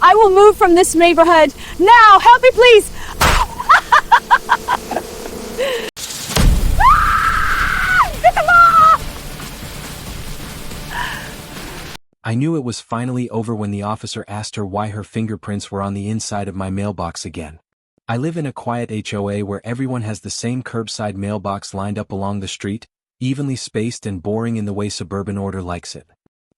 I will move from this neighborhood. Now, help me please. I knew it was finally over when the officer asked her why her fingerprints were on the inside of my mailbox again. I live in a quiet HOA where everyone has the same curbside mailbox lined up along the street, evenly spaced and boring in the way suburban order likes it.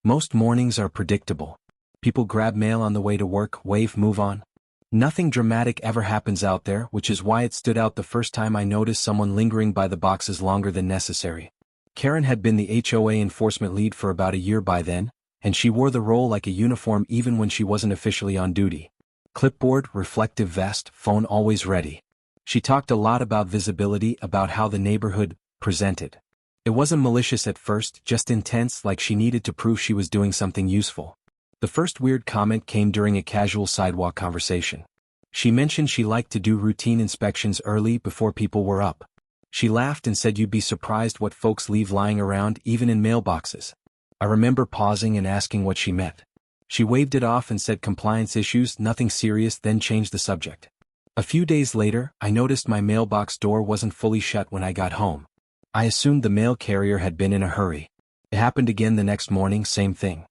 Most mornings are predictable. People grab mail on the way to work, wave, move on. Nothing dramatic ever happens out there, which is why it stood out the first time I noticed someone lingering by the boxes longer than necessary. Karen had been the HOA enforcement lead for about a year by then, and she wore the role like a uniform even when she wasn't officially on duty. Clipboard, reflective vest, phone always ready. She talked a lot about visibility, about how the neighborhood presented. It wasn't malicious at first, just intense, like she needed to prove she was doing something useful. The first weird comment came during a casual sidewalk conversation. She mentioned she liked to do routine inspections early before people were up. She laughed and said you'd be surprised what folks leave lying around, even in mailboxes. I remember pausing and asking what she meant. She waved it off and said compliance issues, nothing serious, then changed the subject. A few days later, I noticed my mailbox door wasn't fully shut when I got home. I assumed the mail carrier had been in a hurry. It happened again the next morning, same thing.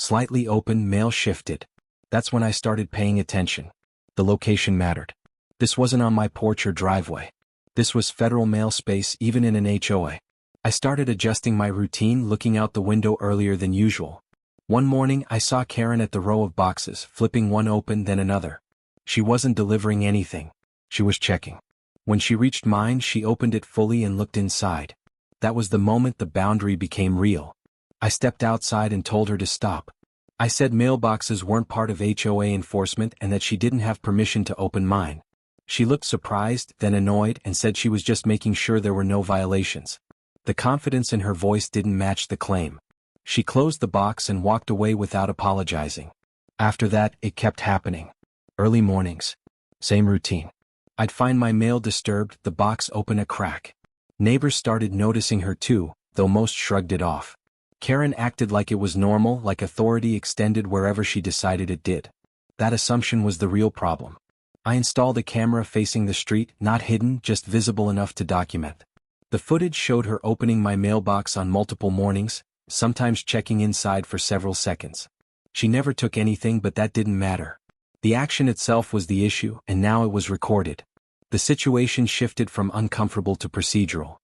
Slightly open, mail shifted. That's when I started paying attention. The location mattered. This wasn't on my porch or driveway. This was federal mail space, even in an HOA. I started adjusting my routine, looking out the window earlier than usual. One morning I saw Karen at the row of boxes, flipping one open then another. She wasn't delivering anything. She was checking. When she reached mine, she opened it fully and looked inside. That was the moment the boundary became real. I stepped outside and told her to stop. I said mailboxes weren't part of HOA enforcement and that she didn't have permission to open mine. She looked surprised, then annoyed, and said she was just making sure there were no violations. The confidence in her voice didn't match the claim. She closed the box and walked away without apologizing. After that, it kept happening. Early mornings. Same routine. I'd find my mail disturbed, the box open a crack. Neighbors started noticing her too, though most shrugged it off. Karen acted like it was normal, like authority extended wherever she decided it did. That assumption was the real problem. I installed a camera facing the street, not hidden, just visible enough to document. The footage showed her opening my mailbox on multiple mornings, sometimes checking inside for several seconds. She never took anything, but that didn't matter. The action itself was the issue, and now it was recorded. The situation shifted from uncomfortable to procedural.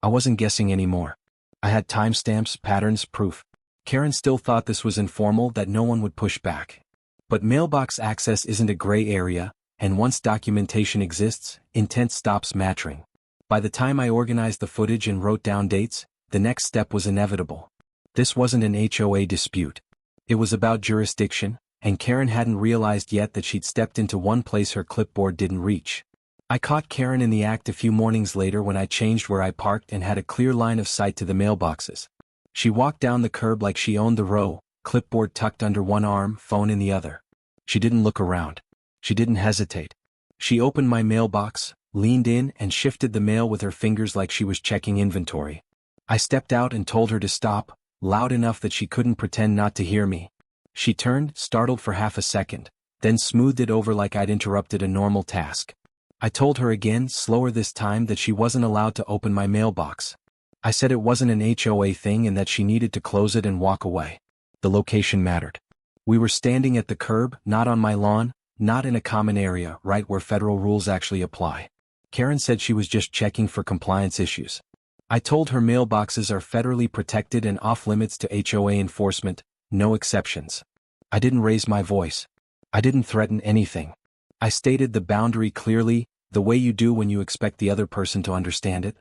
I wasn't guessing anymore. I had timestamps, patterns, proof. Karen still thought this was informal, that no one would push back. But mailbox access isn't a gray area, and once documentation exists, intent stops mattering. By the time I organized the footage and wrote down dates, the next step was inevitable. This wasn't an HOA dispute. It was about jurisdiction, and Karen hadn't realized yet that she'd stepped into one place her clipboard didn't reach. I caught Karen in the act a few mornings later when I changed where I parked and had a clear line of sight to the mailboxes. She walked down the curb like she owned the row, clipboard tucked under one arm, phone in the other. She didn't look around. She didn't hesitate. She opened my mailbox, leaned in, and shifted the mail with her fingers like she was checking inventory. I stepped out and told her to stop, loud enough that she couldn't pretend not to hear me. She turned, startled for half a second, then smoothed it over like I'd interrupted a normal task. I told her again, slower this time, that she wasn't allowed to open my mailbox. I said it wasn't an HOA thing and that she needed to close it and walk away. The location mattered. We were standing at the curb, not on my lawn, not in a common area, right where federal rules actually apply. Karen said she was just checking for compliance issues. I told her mailboxes are federally protected and off-limits to HOA enforcement, no exceptions. I didn't raise my voice. I didn't threaten anything. I stated the boundary clearly, the way you do when you expect the other person to understand it.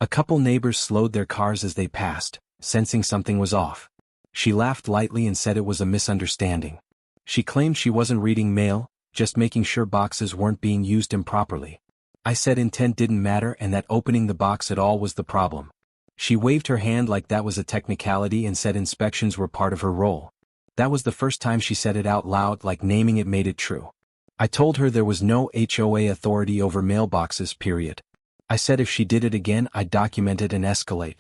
A couple neighbors slowed their cars as they passed, sensing something was off. She laughed lightly and said it was a misunderstanding. She claimed she wasn't reading mail, just making sure boxes weren't being used improperly. I said intent didn't matter and that opening the box at all was the problem. She waved her hand like that was a technicality and said inspections were part of her role. That was the first time she said it out loud, like naming it made it true. I told her there was no HOA authority over mailboxes, period. I said if she did it again, I'd document it and escalate.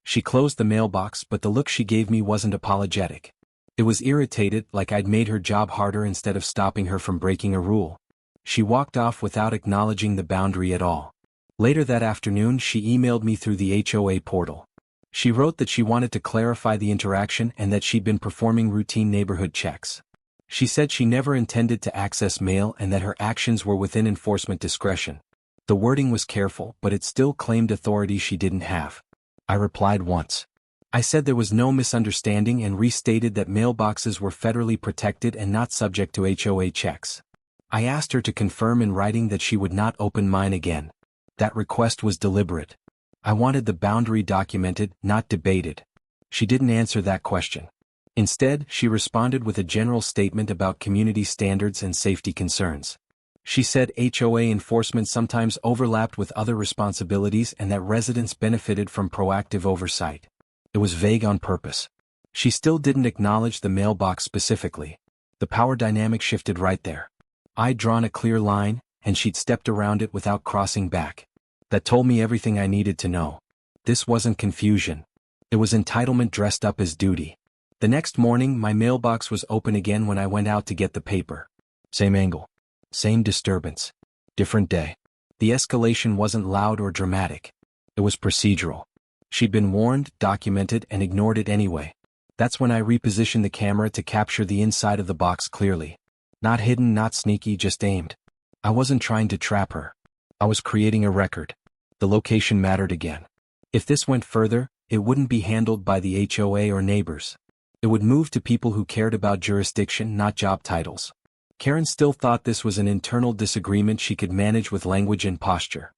She closed the mailbox, but the look she gave me wasn't apologetic. It was irritated, like I'd made her job harder instead of stopping her from breaking a rule. She walked off without acknowledging the boundary at all. Later that afternoon she emailed me through the HOA portal. She wrote that she wanted to clarify the interaction and that she'd been performing routine neighborhood checks. She said she never intended to access mail and that her actions were within enforcement discretion. The wording was careful, but it still claimed authority she didn't have. I replied once. I said there was no misunderstanding and restated that mailboxes were federally protected and not subject to HOA checks. I asked her to confirm in writing that she would not open mine again. That request was deliberate. I wanted the boundary documented, not debated. She didn't answer that question. Instead, she responded with a general statement about community standards and safety concerns. She said HOA enforcement sometimes overlapped with other responsibilities and that residents benefited from proactive oversight. It was vague on purpose. She still didn't acknowledge the mailbox specifically. The power dynamic shifted right there. I'd drawn a clear line, and she'd stepped around it without crossing back. That told me everything I needed to know. This wasn't confusion. It was entitlement dressed up as duty. The next morning my mailbox was open again when I went out to get the paper. Same angle. Same disturbance. Different day. The escalation wasn't loud or dramatic. It was procedural. She'd been warned, documented, and ignored it anyway. That's when I repositioned the camera to capture the inside of the box clearly. Not hidden, not sneaky, just aimed. I wasn't trying to trap her. I was creating a record. The location mattered again. If this went further, it wouldn't be handled by the HOA or neighbors. It would move to people who cared about jurisdiction, not job titles. Karen still thought this was an internal disagreement she could manage with language and posture.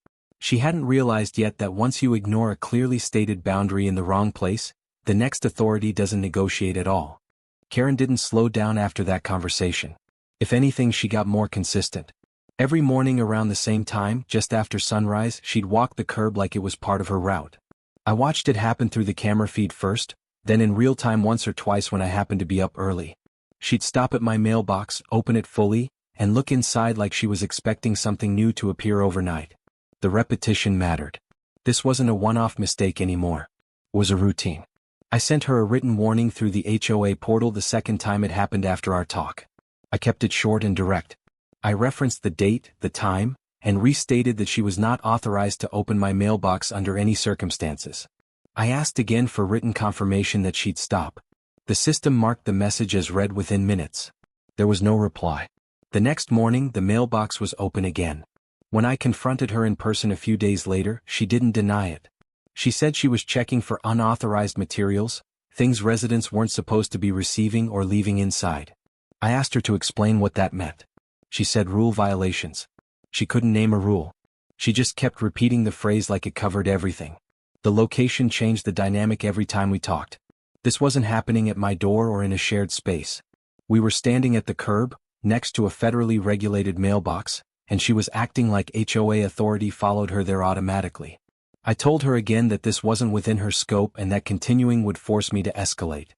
She hadn't realized yet that once you ignore a clearly stated boundary in the wrong place, the next authority doesn't negotiate at all. Karen didn't slow down after that conversation. If anything, she got more consistent. Every morning around the same time, just after sunrise, she'd walk the curb like it was part of her route. I watched it happen through the camera feed first, then in real time once or twice when I happened to be up early. She'd stop at my mailbox, open it fully, and look inside like she was expecting something new to appear overnight. The repetition mattered. This wasn't a one-off mistake anymore. It was a routine. I sent her a written warning through the HOA portal the second time it happened after our talk. I kept it short and direct. I referenced the date, the time, and restated that she was not authorized to open my mailbox under any circumstances. I asked again for written confirmation that she'd stop. The system marked the message as read within minutes. There was no reply. The next morning the mailbox was open again. When I confronted her in person a few days later, she didn't deny it. She said she was checking for unauthorized materials, things residents weren't supposed to be receiving or leaving inside. I asked her to explain what that meant. She said rule violations. She couldn't name a rule. She just kept repeating the phrase like it covered everything. The location changed the dynamic every time we talked. This wasn't happening at my door or in a shared space. We were standing at the curb, next to a federally regulated mailbox, and she was acting like HOA authority followed her there automatically. I told her again that this wasn't within her scope and that continuing would force me to escalate.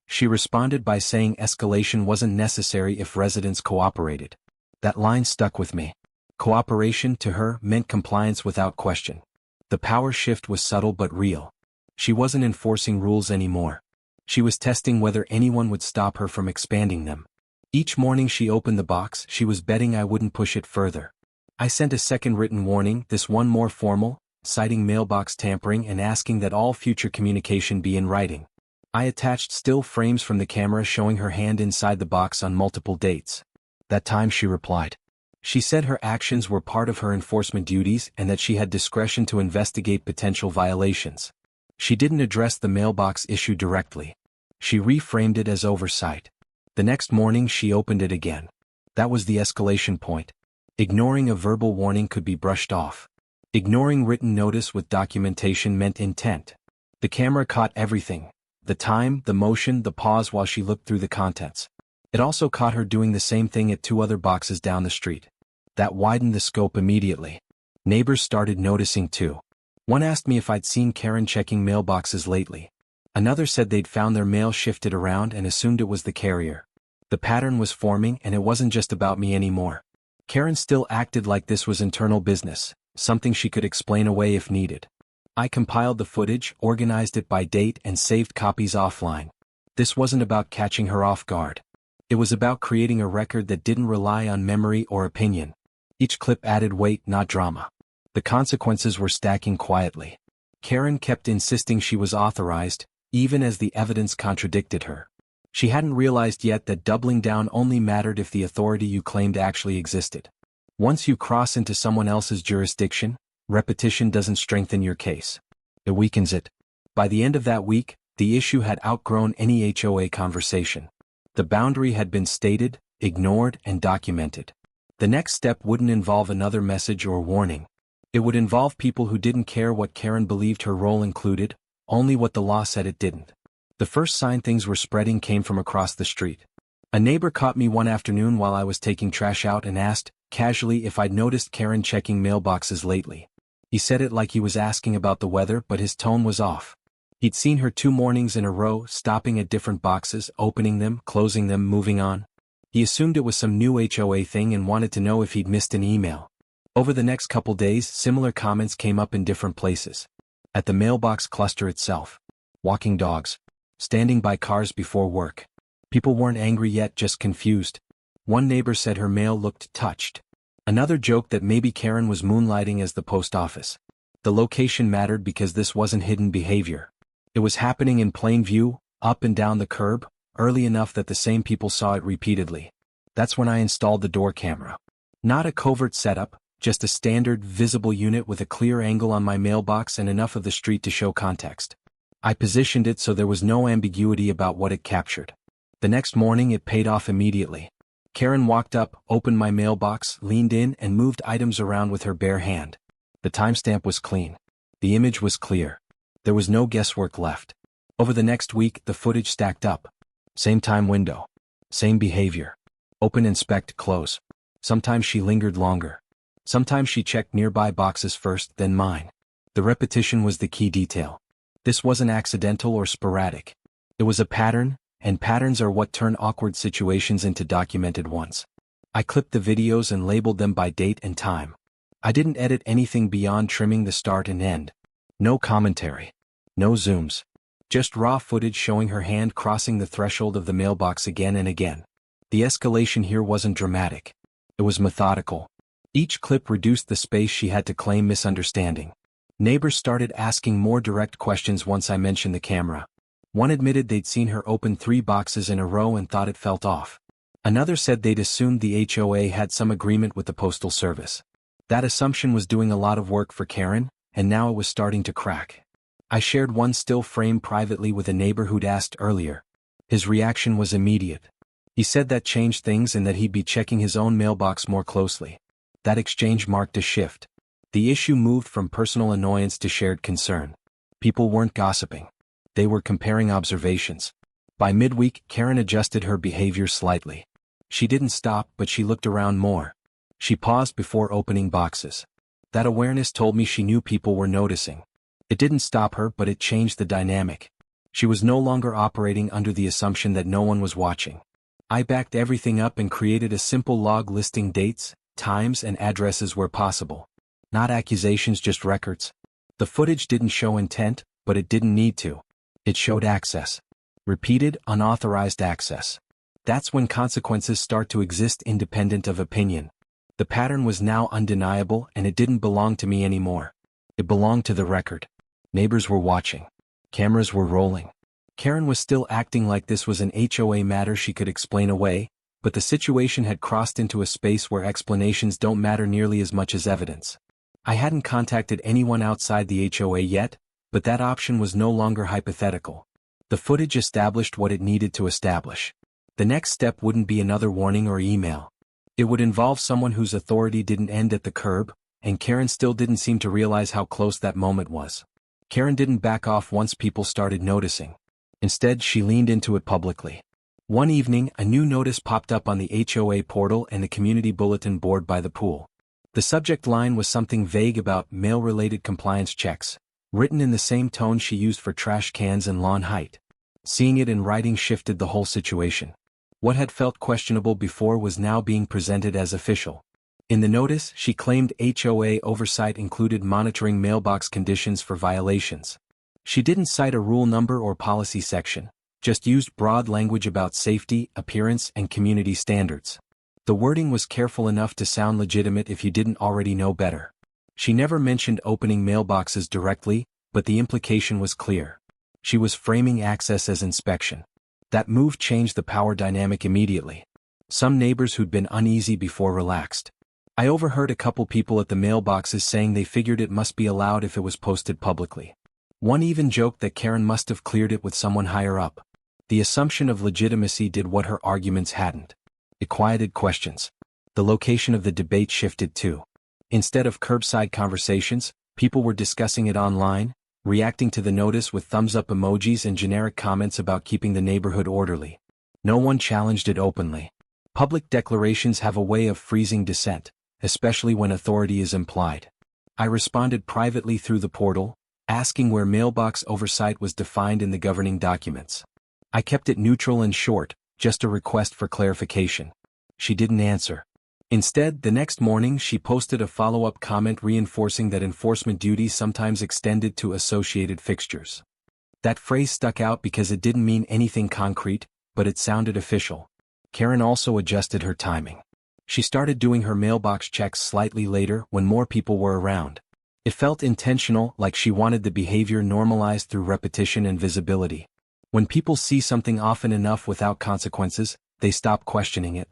She responded by saying escalation wasn't necessary if residents cooperated. That line stuck with me. Cooperation, to her, meant compliance without question. The power shift was subtle but real. She wasn't enforcing rules anymore. She was testing whether anyone would stop her from expanding them. Each morning she opened the box, she was betting I wouldn't push it further. I sent a second written warning, this one more formal, citing mailbox tampering and asking that all future communication be in writing. I attached still frames from the camera showing her hand inside the box on multiple dates. That time she replied. She said her actions were part of her enforcement duties and that she had discretion to investigate potential violations. She didn't address the mailbox issue directly. She reframed it as oversight. The next morning she opened it again. That was the escalation point. Ignoring a verbal warning could be brushed off. Ignoring written notice with documentation meant intent. The camera caught everything. The time, the motion, the pause while she looked through the contents. It also caught her doing the same thing at two other boxes down the street. That widened the scope immediately. Neighbors started noticing too. One asked me if I'd seen Karen checking mailboxes lately. Another said they'd found their mail shifted around and assumed it was the carrier. The pattern was forming and it wasn't just about me anymore. Karen still acted like this was internal business, something she could explain away if needed. I compiled the footage, organized it by date and saved copies offline. This wasn't about catching her off guard. It was about creating a record that didn't rely on memory or opinion. Each clip added weight, not drama. The consequences were stacking quietly. Karen kept insisting she was authorized, even as the evidence contradicted her. She hadn't realized yet that doubling down only mattered if the authority you claimed actually existed. Once you cross into someone else's jurisdiction, repetition doesn't strengthen your case. It weakens it. By the end of that week, the issue had outgrown any HOA conversation. The boundary had been stated, ignored, and documented. The next step wouldn't involve another message or warning. It would involve people who didn't care what Karen believed her role included, only what the law said it didn't. The first sign things were spreading came from across the street. A neighbor caught me one afternoon while I was taking trash out and asked, casually, if I'd noticed Karen checking mailboxes lately. He said it like he was asking about the weather, but his tone was off. He'd seen her 2 mornings in a row, stopping at different boxes, opening them, closing them, moving on. He assumed it was some new HOA thing and wanted to know if he'd missed an email. Over the next couple days, similar comments came up in different places. At the mailbox cluster itself. Walking dogs. Standing by cars before work. People weren't angry yet, just confused. One neighbor said her mail looked touched. Another joked that maybe Karen was moonlighting as the post office. The location mattered because this wasn't hidden behavior. It was happening in plain view, up and down the curb, early enough that the same people saw it repeatedly. That's when I installed the door camera. Not a covert setup, just a standard, visible unit with a clear angle on my mailbox and enough of the street to show context. I positioned it so there was no ambiguity about what it captured. The next morning it paid off immediately. Karen walked up, opened my mailbox, leaned in, and moved items around with her bare hand. The timestamp was clean. The image was clear. There was no guesswork left. Over the next week, the footage stacked up. Same time window. Same behavior. Open, inspect, close. Sometimes she lingered longer. Sometimes she checked nearby boxes first, then mine. The repetition was the key detail. This wasn't accidental or sporadic. It was a pattern, and patterns are what turn awkward situations into documented ones. I clipped the videos and labeled them by date and time. I didn't edit anything beyond trimming the start and end. No commentary. No zooms. Just raw footage showing her hand crossing the threshold of the mailbox again and again. The escalation here wasn't dramatic. It was methodical. Each clip reduced the space she had to claim misunderstanding. Neighbors started asking more direct questions once I mentioned the camera. One admitted they'd seen her open 3 boxes in a row and thought it felt off. Another said they'd assumed the HOA had some agreement with the Postal Service. That assumption was doing a lot of work for Karen, and now it was starting to crack. I shared one still frame privately with a neighbor who'd asked earlier. His reaction was immediate. He said that changed things and that he'd be checking his own mailbox more closely. That exchange marked a shift. The issue moved from personal annoyance to shared concern. People weren't gossiping. They were comparing observations. By midweek, Karen adjusted her behavior slightly. She didn't stop, but she looked around more. She paused before opening boxes. That awareness told me she knew people were noticing. It didn't stop her, but it changed the dynamic. She was no longer operating under the assumption that no one was watching. I backed everything up and created a simple log listing dates, times, and addresses where possible. Not accusations, just records. The footage didn't show intent, but it didn't need to. It showed access. Repeated, unauthorized access. That's when consequences start to exist independent of opinion. The pattern was now undeniable, and it didn't belong to me anymore. It belonged to the record. Neighbors were watching. Cameras were rolling. Karen was still acting like this was an HOA matter she could explain away, but the situation had crossed into a space where explanations don't matter nearly as much as evidence. I hadn't contacted anyone outside the HOA yet, but that option was no longer hypothetical. The footage established what it needed to establish. The next step wouldn't be another warning or email. It would involve someone whose authority didn't end at the curb, and Karen still didn't seem to realize how close that moment was. Karen didn't back off once people started noticing. Instead, she leaned into it publicly. One evening, a new notice popped up on the HOA portal and the community bulletin board by the pool. The subject line was something vague about mail-related compliance checks, written in the same tone she used for trash cans and lawn height. Seeing it in writing shifted the whole situation. What had felt questionable before was now being presented as official. In the notice, she claimed HOA oversight included monitoring mailbox conditions for violations. She didn't cite a rule number or policy section, just used broad language about safety, appearance, and community standards. The wording was careful enough to sound legitimate if you didn't already know better. She never mentioned opening mailboxes directly, but the implication was clear. She was framing access as inspection. That move changed the power dynamic immediately. Some neighbors who'd been uneasy before relaxed. I overheard a couple people at the mailboxes saying they figured it must be allowed if it was posted publicly. One even joked that Karen must have cleared it with someone higher up. The assumption of legitimacy did what her arguments hadn't. It quieted questions. The location of the debate shifted too. Instead of curbside conversations, people were discussing it online, reacting to the notice with thumbs-up emojis and generic comments about keeping the neighborhood orderly. No one challenged it openly. Public declarations have a way of freezing dissent, especially when authority is implied. I responded privately through the portal, asking where mailbox oversight was defined in the governing documents. I kept it neutral and short, just a request for clarification. She didn't answer. Instead, the next morning she posted a follow-up comment reinforcing that enforcement duties sometimes extended to associated fixtures. That phrase stuck out because it didn't mean anything concrete, but it sounded official. Karen also adjusted her timing. She started doing her mailbox checks slightly later when more people were around. It felt intentional, like she wanted the behavior normalized through repetition and visibility. When people see something often enough without consequences, they stop questioning it.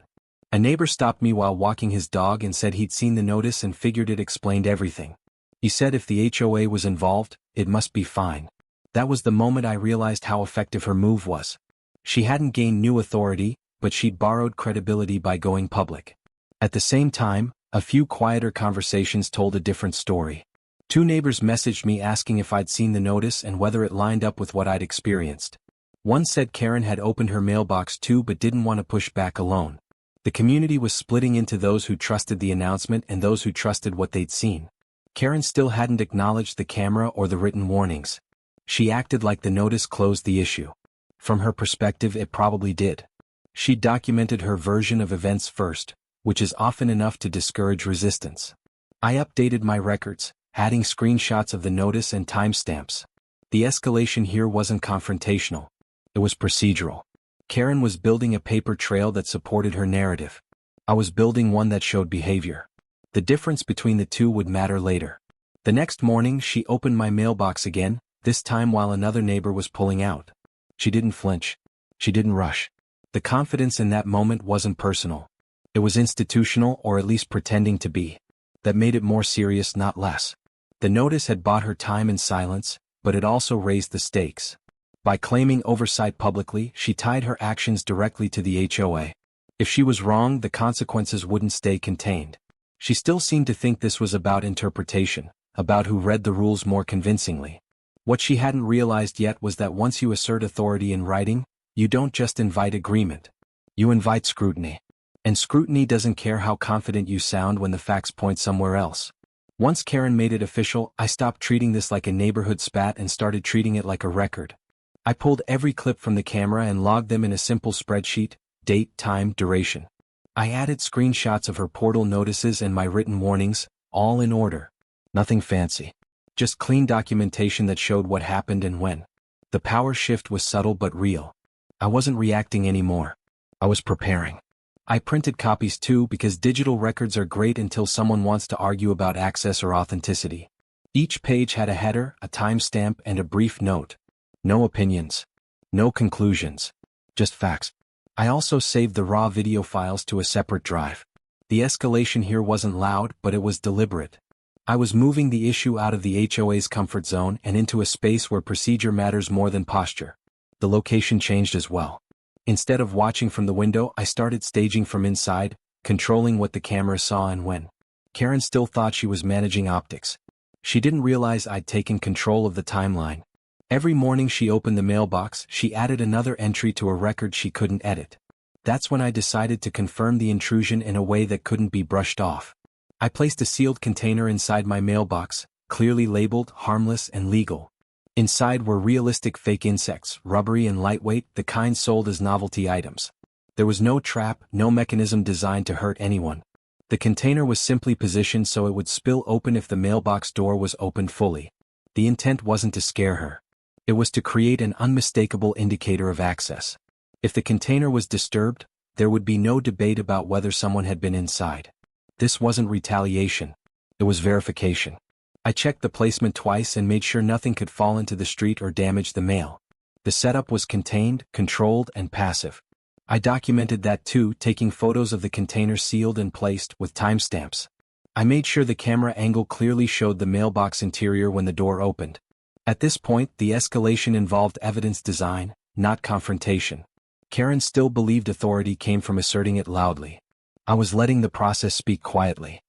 A neighbor stopped me while walking his dog and said he'd seen the notice and figured it explained everything. He said if the HOA was involved, it must be fine. That was the moment I realized how effective her move was. She hadn't gained new authority, but she'd borrowed credibility by going public. At the same time, a few quieter conversations told a different story. Two neighbors messaged me asking if I'd seen the notice and whether it lined up with what I'd experienced. One said Karen had opened her mailbox too but didn't want to push back alone. The community was splitting into those who trusted the announcement and those who trusted what they'd seen. Karen still hadn't acknowledged the camera or the written warnings. She acted like the notice closed the issue. From her perspective, it probably did. She documented her version of events first, which is often enough to discourage resistance. I updated my records, adding screenshots of the notice and timestamps. The escalation here wasn't confrontational. It was procedural. Karen was building a paper trail that supported her narrative. I was building one that showed behavior. The difference between the two would matter later. The next morning she opened my mailbox again, this time while another neighbor was pulling out. She didn't flinch. She didn't rush. The confidence in that moment wasn't personal. It was institutional, or at least pretending to be. That made it more serious, not less. The notice had bought her time and silence, but it also raised the stakes. By claiming oversight publicly, she tied her actions directly to the HOA. If she was wrong, the consequences wouldn't stay contained. She still seemed to think this was about interpretation, about who read the rules more convincingly. What she hadn't realized yet was that once you assert authority in writing, you don't just invite agreement. You invite scrutiny. And scrutiny doesn't care how confident you sound when the facts point somewhere else. Once Karen made it official, I stopped treating this like a neighborhood spat and started treating it like a record. I pulled every clip from the camera and logged them in a simple spreadsheet: date, time, duration. I added screenshots of her portal notices and my written warnings, all in order. Nothing fancy. Just clean documentation that showed what happened and when. The power shift was subtle but real. I wasn't reacting anymore. I was preparing. I printed copies too because digital records are great until someone wants to argue about access or authenticity. Each page had a header, a timestamp, and a brief note. No opinions. No conclusions. Just facts. I also saved the raw video files to a separate drive. The escalation here wasn't loud, but it was deliberate. I was moving the issue out of the HOA's comfort zone and into a space where procedure matters more than posture. The location changed as well. Instead of watching from the window, I started staging from inside, controlling what the camera saw and when. Karen still thought she was managing optics. She didn't realize I'd taken control of the timeline. Every morning she opened the mailbox, she added another entry to a record she couldn't edit. That's when I decided to confirm the intrusion in a way that couldn't be brushed off. I placed a sealed container inside my mailbox, clearly labeled, harmless and legal. Inside were realistic fake insects, rubbery and lightweight, the kind sold as novelty items. There was no trap, no mechanism designed to hurt anyone. The container was simply positioned so it would spill open if the mailbox door was opened fully. The intent wasn't to scare her. It was to create an unmistakable indicator of access. If the container was disturbed, there would be no debate about whether someone had been inside. This wasn't retaliation. It was verification. I checked the placement twice and made sure nothing could fall into the street or damage the mail. The setup was contained, controlled, and passive. I documented that too, taking photos of the container sealed and placed with timestamps. I made sure the camera angle clearly showed the mailbox interior when the door opened. At this point, the escalation involved evidence design, not confrontation. Karen still believed authority came from asserting it loudly. I was letting the process speak quietly.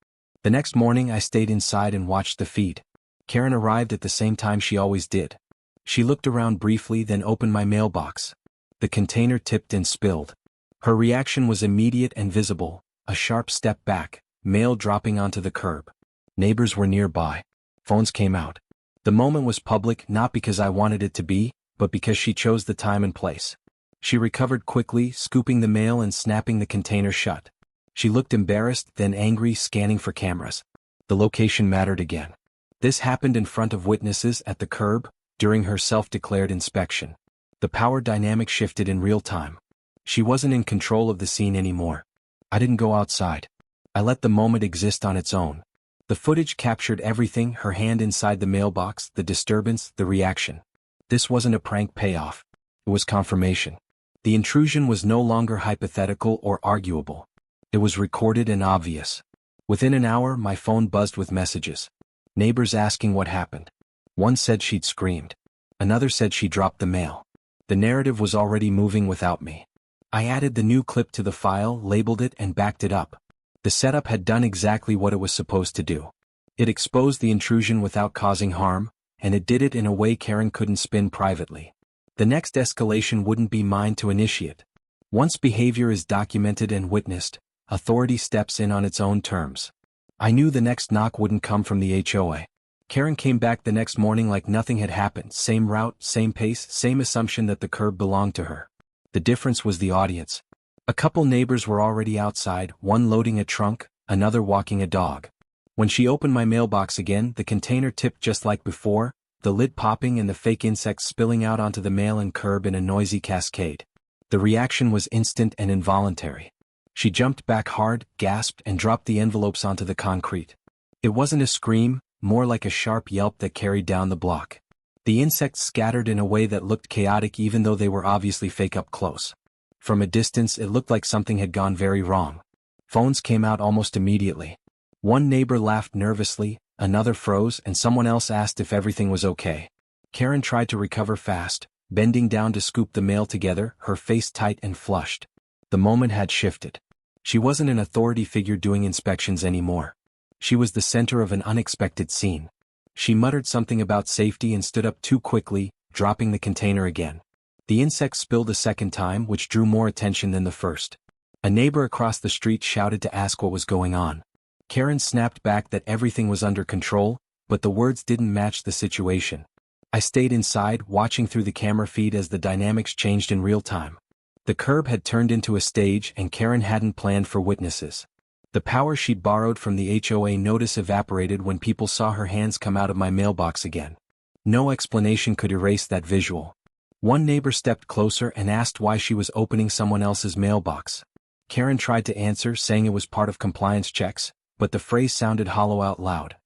The next morning I stayed inside and watched the feed. Karen arrived at the same time she always did. She looked around briefly, then opened my mailbox. The container tipped and spilled. Her reaction was immediate and visible, a sharp step back, mail dropping onto the curb. Neighbors were nearby. Phones came out. The moment was public not because I wanted it to be, but because she chose the time and place. She recovered quickly, scooping the mail and snapping the container shut. She looked embarrassed, then angry, scanning for cameras. The location mattered again. This happened in front of witnesses at the curb, during her self-declared inspection. The power dynamic shifted in real time. She wasn't in control of the scene anymore. I didn't go outside. I let the moment exist on its own. The footage captured everything: her hand inside the mailbox, the disturbance, the reaction. This wasn't a prank payoff. It was confirmation. The intrusion was no longer hypothetical or arguable. It was recorded and obvious. Within an hour, my phone buzzed with messages. Neighbors asking what happened. One said she'd screamed. Another said she dropped the mail. The narrative was already moving without me. I added the new clip to the file, labeled it, and backed it up. The setup had done exactly what it was supposed to do. It exposed the intrusion without causing harm, and it did it in a way Karen couldn't spin privately. The next escalation wouldn't be mine to initiate. Once behavior is documented and witnessed, authority steps in on its own terms. I knew the next knock wouldn't come from the HOA. Karen came back the next morning like nothing had happened. Same route, same pace, same assumption that the curb belonged to her. The difference was the audience. A couple neighbors were already outside, one loading a trunk, another walking a dog. When she opened my mailbox again, the container tipped just like before, the lid popping and the fake insects spilling out onto the mail and curb in a noisy cascade. The reaction was instant and involuntary. She jumped back hard, gasped, and dropped the envelopes onto the concrete. It wasn't a scream, more like a sharp yelp that carried down the block. The insects scattered in a way that looked chaotic even though they were obviously fake up close. From a distance, it looked like something had gone very wrong. Phones came out almost immediately. One neighbor laughed nervously, another froze, and someone else asked if everything was okay. Karen tried to recover fast, bending down to scoop the mail together, her face tight and flushed. The moment had shifted. She wasn't an authority figure doing inspections anymore. She was the center of an unexpected scene. She muttered something about safety and stood up too quickly, dropping the container again. The insects spilled a second time, which drew more attention than the first. A neighbor across the street shouted to ask what was going on. Karen snapped back that everything was under control, but the words didn't match the situation. I stayed inside, watching through the camera feed as the dynamics changed in real time. The curb had turned into a stage and Karen hadn't planned for witnesses. The power she'd borrowed from the HOA notice evaporated when people saw her hands come out of my mailbox again. No explanation could erase that visual. One neighbor stepped closer and asked why she was opening someone else's mailbox. Karen tried to answer, saying it was part of compliance checks, but the phrase sounded hollow out loud.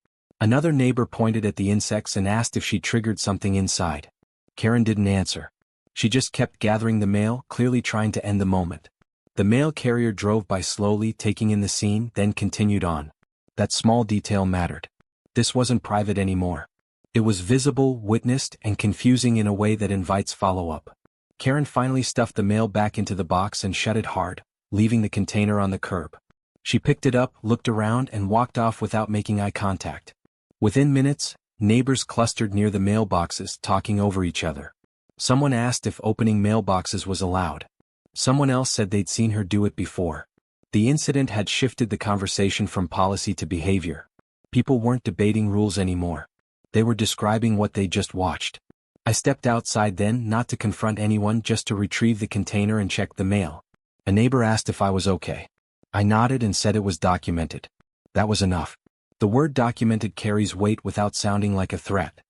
Another neighbor pointed at the insects and asked if she triggered something inside. Karen didn't answer. She just kept gathering the mail, clearly trying to end the moment. The mail carrier drove by slowly, taking in the scene, then continued on. That small detail mattered. This wasn't private anymore. It was visible, witnessed, and confusing in a way that invites follow-up. Karen finally stuffed the mail back into the box and shut it hard, leaving the container on the curb. She picked it up, looked around, and walked off without making eye contact. Within minutes, neighbors clustered near the mailboxes, talking over each other. Someone asked if opening mailboxes was allowed. Someone else said they'd seen her do it before. The incident had shifted the conversation from policy to behavior. People weren't debating rules anymore. They were describing what they just watched. I stepped outside then, not to confront anyone, just to retrieve the container and check the mail. A neighbor asked if I was okay. I nodded and said it was documented. That was enough. The word documented carries weight without sounding like a threat.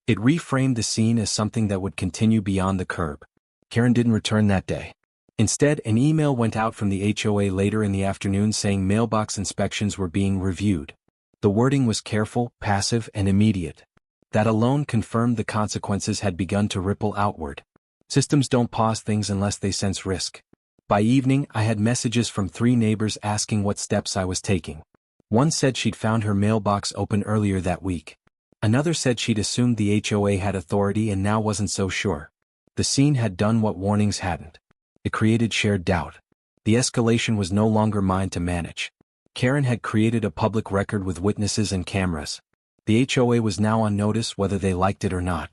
It reframed the scene as something that would continue beyond the curb. Karen didn't return that day. Instead, an email went out from the HOA later in the afternoon saying mailbox inspections were being reviewed. The wording was careful, passive, and immediate. That alone confirmed the consequences had begun to ripple outward. Systems don't pause things unless they sense risk. By evening, I had messages from 3 neighbors asking what steps I was taking. One said she'd found her mailbox open earlier that week. Another said she'd assumed the HOA had authority and now wasn't so sure. The scene had done what warnings hadn't. It created shared doubt. The escalation was no longer mine to manage. Karen had created a public record with witnesses and cameras. The HOA was now on notice whether they liked it or not.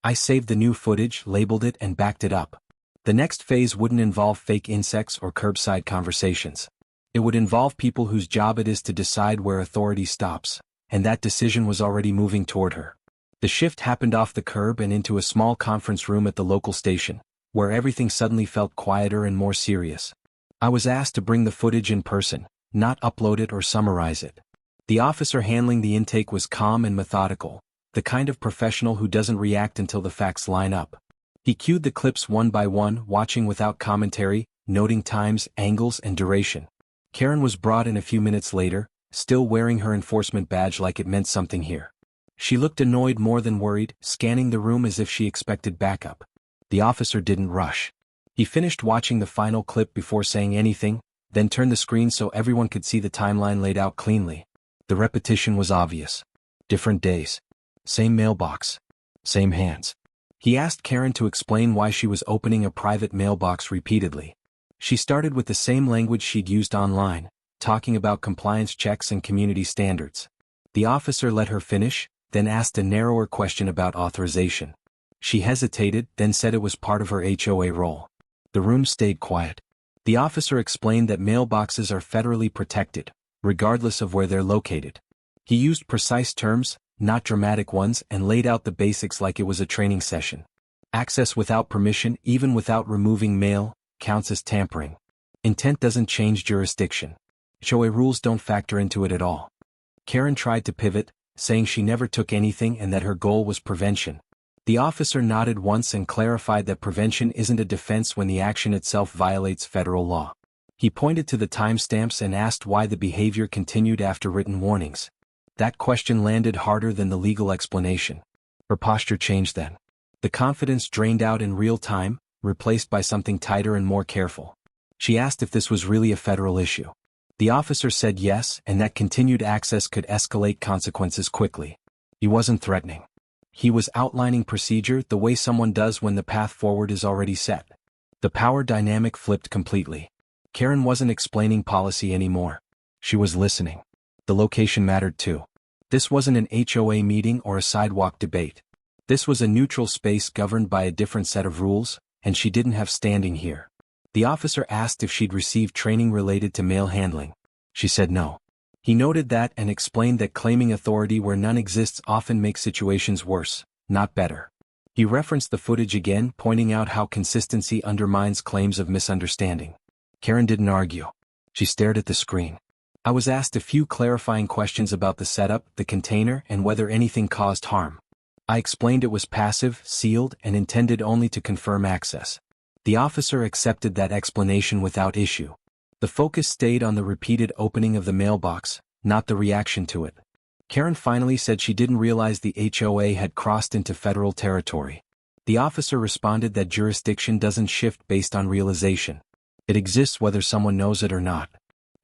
I saved the new footage, labeled it, and backed it up. The next phase wouldn't involve fake insects or curbside conversations. It would involve people whose job it is to decide where authority stops, and that decision was already moving toward her. The shift happened off the curb and into a small conference room at the local station, where everything suddenly felt quieter and more serious. I was asked to bring the footage in person, not upload it or summarize it. The officer handling the intake was calm and methodical, the kind of professional who doesn't react until the facts line up. He cued the clips one by one, watching without commentary, noting times, angles, and duration. Karen was brought in a few minutes later, still wearing her enforcement badge like it meant something here. She looked annoyed more than worried, scanning the room as if she expected backup. The officer didn't rush. He finished watching the final clip before saying anything, then turned the screen so everyone could see the timeline laid out cleanly. The repetition was obvious. Different days. Same mailbox. Same hands. He asked Karen to explain why she was opening a private mailbox repeatedly. She started with the same language she'd used online, talking about compliance checks and community standards. The officer let her finish, then asked a narrower question about authorization. She hesitated, then said it was part of her HOA role. The room stayed quiet. The officer explained that mailboxes are federally protected, regardless of where they're located. He used precise terms, not dramatic ones, and laid out the basics like it was a training session. Access without permission, even without removing mail, counts as tampering. Intent doesn't change jurisdiction. HOA rules don't factor into it at all. Karen tried to pivot, saying she never took anything and that her goal was prevention. The officer nodded once and clarified that prevention isn't a defense when the action itself violates federal law. He pointed to the timestamps and asked why the behavior continued after written warnings. That question landed harder than the legal explanation. Her posture changed then. The confidence drained out in real time, replaced by something tighter and more careful. She asked if this was really a federal issue. The officer said yes, and that continued access could escalate consequences quickly. He wasn't threatening. He was outlining procedure the way someone does when the path forward is already set. The power dynamic flipped completely. Karen wasn't explaining policy anymore. She was listening. The location mattered too. This wasn't an HOA meeting or a sidewalk debate. This was a neutral space governed by a different set of rules, and she didn't have standing here. The officer asked if she'd received training related to mail handling. She said no. He noted that and explained that claiming authority where none exists often makes situations worse, not better. He referenced the footage again, pointing out how consistency undermines claims of misunderstanding. Karen didn't argue. She stared at the screen. I was asked a few clarifying questions about the setup, the container, and whether anything caused harm. I explained it was passive, sealed, and intended only to confirm access. The officer accepted that explanation without issue. The focus stayed on the repeated opening of the mailbox, not the reaction to it. Karen finally said she didn't realize the HOA had crossed into federal territory. The officer responded that jurisdiction doesn't shift based on realization. It exists whether someone knows it or not.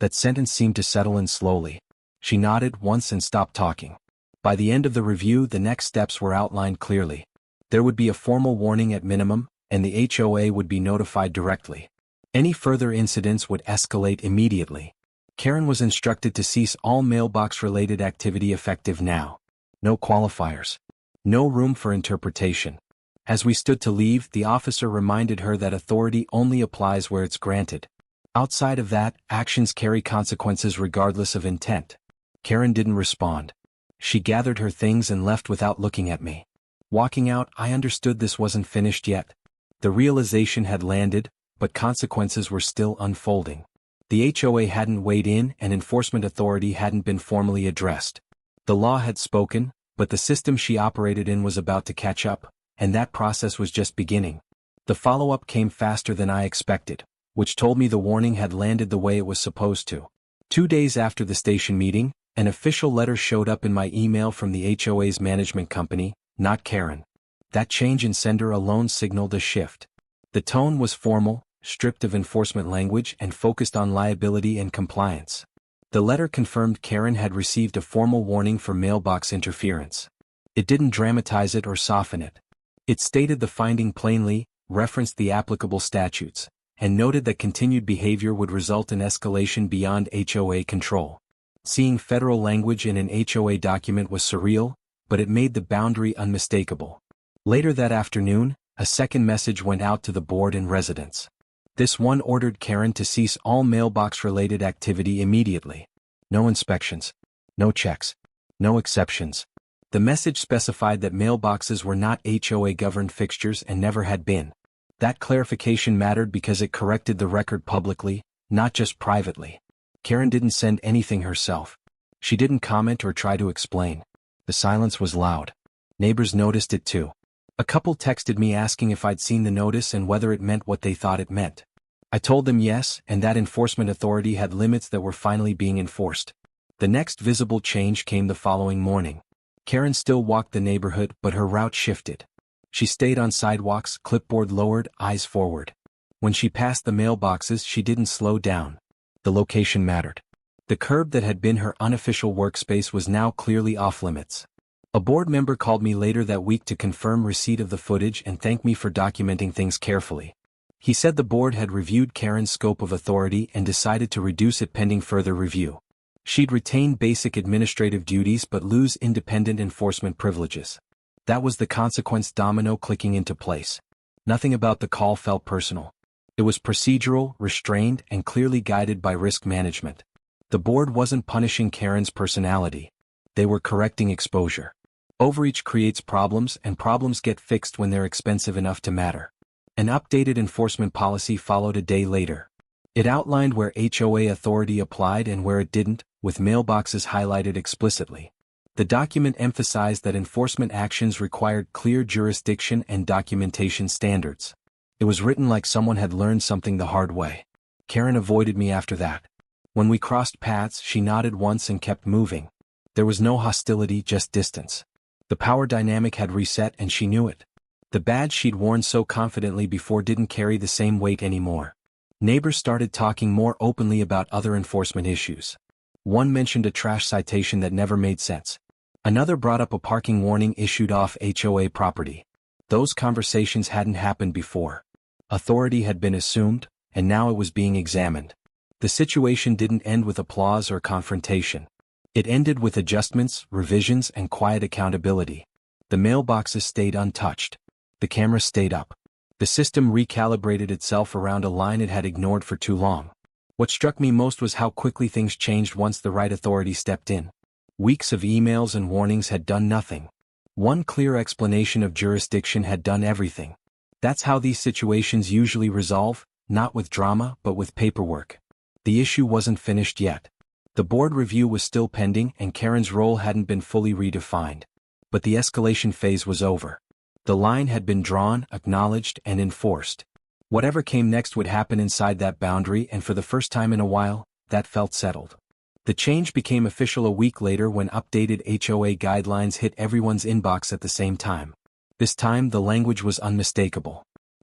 That sentence seemed to settle in slowly. She nodded once and stopped talking. By the end of the review, the next steps were outlined clearly. There would be a formal warning at minimum, and the HOA would be notified directly. Any further incidents would escalate immediately. Karen was instructed to cease all mailbox-related activity effective now. No qualifiers. No room for interpretation. As we stood to leave, the officer reminded her that authority only applies where it's granted. Outside of that, actions carry consequences regardless of intent. Karen didn't respond. She gathered her things and left without looking at me. Walking out, I understood this wasn't finished yet. The realization had landed, but consequences were still unfolding. The HOA hadn't weighed in and enforcement authority hadn't been formally addressed. The law had spoken, but the system she operated in was about to catch up, and that process was just beginning. The follow-up came faster than I expected, which told me the warning had landed the way it was supposed to. 2 days after the station meeting, an official letter showed up in my email from the HOA's management company, not Karen. That change in sender alone signaled a shift. The tone was formal, stripped of enforcement language and focused on liability and compliance. The letter confirmed Karen had received a formal warning for mailbox interference. It didn't dramatize it or soften it. It stated the finding plainly, referenced the applicable statutes, and noted that continued behavior would result in escalation beyond HOA control. Seeing federal language in an HOA document was surreal, but it made the boundary unmistakable. Later that afternoon, a second message went out to the board and residents. This one ordered Karen to cease all mailbox-related activity immediately. No inspections, no checks, no exceptions. The message specified that mailboxes were not HOA-governed fixtures and never had been. That clarification mattered because it corrected the record publicly, not just privately. Karen didn't send anything herself. She didn't comment or try to explain. The silence was loud. Neighbors noticed it too. A couple texted me asking if I'd seen the notice and whether it meant what they thought it meant. I told them yes, and that enforcement authority had limits that were finally being enforced. The next visible change came the following morning. Karen still walked the neighborhood, but her route shifted. She stayed on sidewalks, clipboard lowered, eyes forward. When she passed the mailboxes, she didn't slow down. The location mattered. The curb that had been her unofficial workspace was now clearly off-limits. A board member called me later that week to confirm receipt of the footage and thank me for documenting things carefully. He said the board had reviewed Karen's scope of authority and decided to reduce it pending further review. She'd retain basic administrative duties but lose independent enforcement privileges. That was the consequence, domino clicking into place. Nothing about the call felt personal. It was procedural, restrained, and clearly guided by risk management. The board wasn't punishing Karen's personality. They were correcting exposure. Overreach creates problems, and problems get fixed when they're expensive enough to matter. An updated enforcement policy followed a day later. It outlined where HOA authority applied and where it didn't, with mailboxes highlighted explicitly. The document emphasized that enforcement actions required clear jurisdiction and documentation standards. It was written like someone had learned something the hard way. Karen avoided me after that. When we crossed paths, she nodded once and kept moving. There was no hostility, just distance. The power dynamic had reset and she knew it. The badge she'd worn so confidently before didn't carry the same weight anymore. Neighbors started talking more openly about other enforcement issues. One mentioned a trash citation that never made sense. Another brought up a parking warning issued off HOA property. Those conversations hadn't happened before. Authority had been assumed, and now it was being examined. The situation didn't end with applause or confrontation. It ended with adjustments, revisions, and quiet accountability. The mailboxes stayed untouched. The camera stayed up. The system recalibrated itself around a line it had ignored for too long. What struck me most was how quickly things changed once the right authority stepped in. Weeks of emails and warnings had done nothing. One clear explanation of jurisdiction had done everything. That's how these situations usually resolve, not with drama but with paperwork. The issue wasn't finished yet. The board review was still pending and Karen's role hadn't been fully redefined. But the escalation phase was over. The line had been drawn, acknowledged, and enforced. Whatever came next would happen inside that boundary, and for the first time in a while, that felt settled. The change became official a week later when updated HOA guidelines hit everyone's inbox at the same time. This time the language was unmistakable.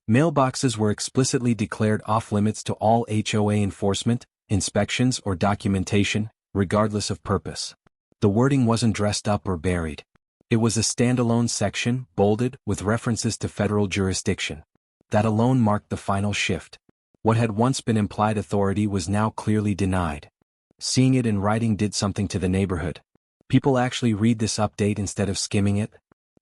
Mailboxes were explicitly declared off-limits to all HOA enforcement, inspections, or documentation, regardless of purpose. The wording wasn't dressed up or buried. It was a standalone section, bolded, with references to federal jurisdiction. That alone marked the final shift. What had once been implied authority was now clearly denied. Seeing it in writing did something to the neighborhood. People actually read this update instead of skimming it.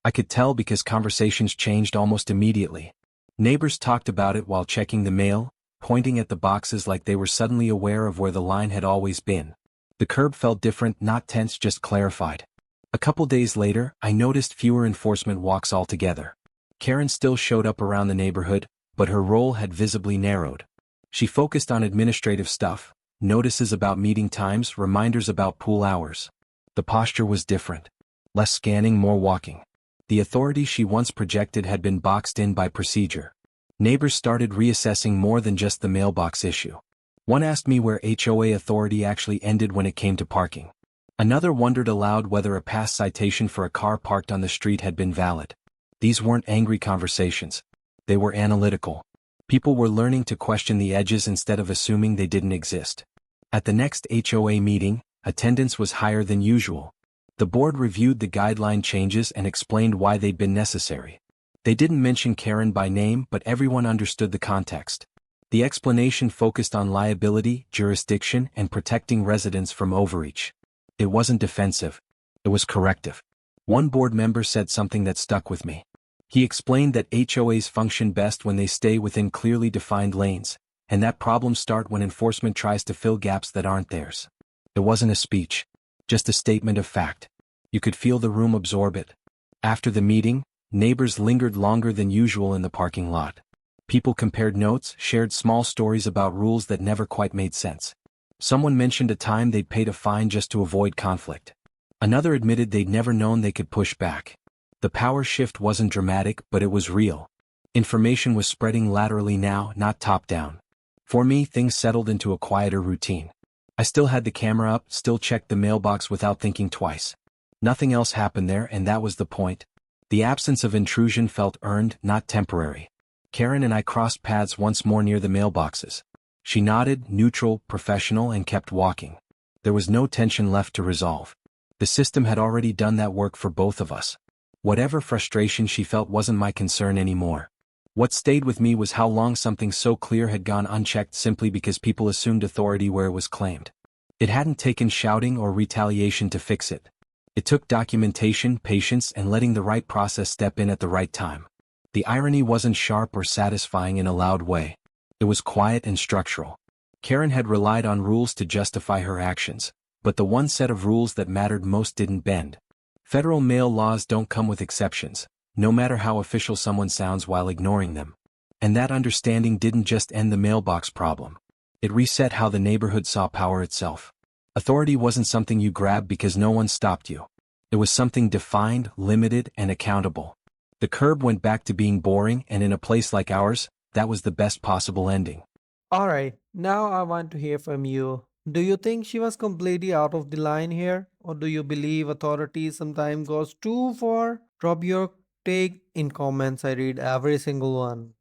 I could tell because conversations changed almost immediately. Neighbors talked about it while checking the mail, pointing at the boxes like they were suddenly aware of where the line had always been. The curb felt different, not tense, just clarified. A couple days later, I noticed fewer enforcement walks altogether. Karen still showed up around the neighborhood, but her role had visibly narrowed. She focused on administrative stuff, notices about meeting times, reminders about pool hours. The posture was different. Less scanning, more walking. The authority she once projected had been boxed in by procedure. Neighbors started reassessing more than just the mailbox issue. One asked me where HOA authority actually ended when it came to parking. Another wondered aloud whether a past citation for a car parked on the street had been valid. These weren't angry conversations. They were analytical. People were learning to question the edges instead of assuming they didn't exist. At the next HOA meeting, attendance was higher than usual. The board reviewed the guideline changes and explained why they'd been necessary. They didn't mention Karen by name, but everyone understood the context. The explanation focused on liability, jurisdiction, and protecting residents from overreach. It wasn't defensive. It was corrective. One board member said something that stuck with me. He explained that HOAs function best when they stay within clearly defined lanes, and that problems start when enforcement tries to fill gaps that aren't theirs. It wasn't a speech, just a statement of fact. You could feel the room absorb it. After the meeting, neighbors lingered longer than usual in the parking lot. People compared notes, shared small stories about rules that never quite made sense. Someone mentioned a time they'd paid a fine just to avoid conflict. Another admitted they'd never known they could push back. The power shift wasn't dramatic, but it was real. Information was spreading laterally now, not top-down. For me, things settled into a quieter routine. I still had the camera up, still checked the mailbox without thinking twice. Nothing else happened there, and that was the point. The absence of intrusion felt earned, not temporary. Karen and I crossed paths once more near the mailboxes. She nodded, neutral, professional, and kept walking. There was no tension left to resolve. The system had already done that work for both of us. Whatever frustration she felt wasn't my concern anymore. What stayed with me was how long something so clear had gone unchecked simply because people assumed authority where it was claimed. It hadn't taken shouting or retaliation to fix it. It took documentation, patience, and letting the right process step in at the right time. The irony wasn't sharp or satisfying in a loud way. It was quiet and structural. Karen had relied on rules to justify her actions, but the one set of rules that mattered most didn't bend. Federal mail laws don't come with exceptions, no matter how official someone sounds while ignoring them. And that understanding didn't just end the mailbox problem. It reset how the neighborhood saw power itself. Authority wasn't something you grabbed because no one stopped you. It was something defined, limited, and accountable. The curb went back to being boring, and in a place like ours, that was the best possible ending. Alright, now I want to hear from you. Do you think she was completely out of the line here? Or do you believe authority sometimes goes too far? Drop your take in comments, I read every single one.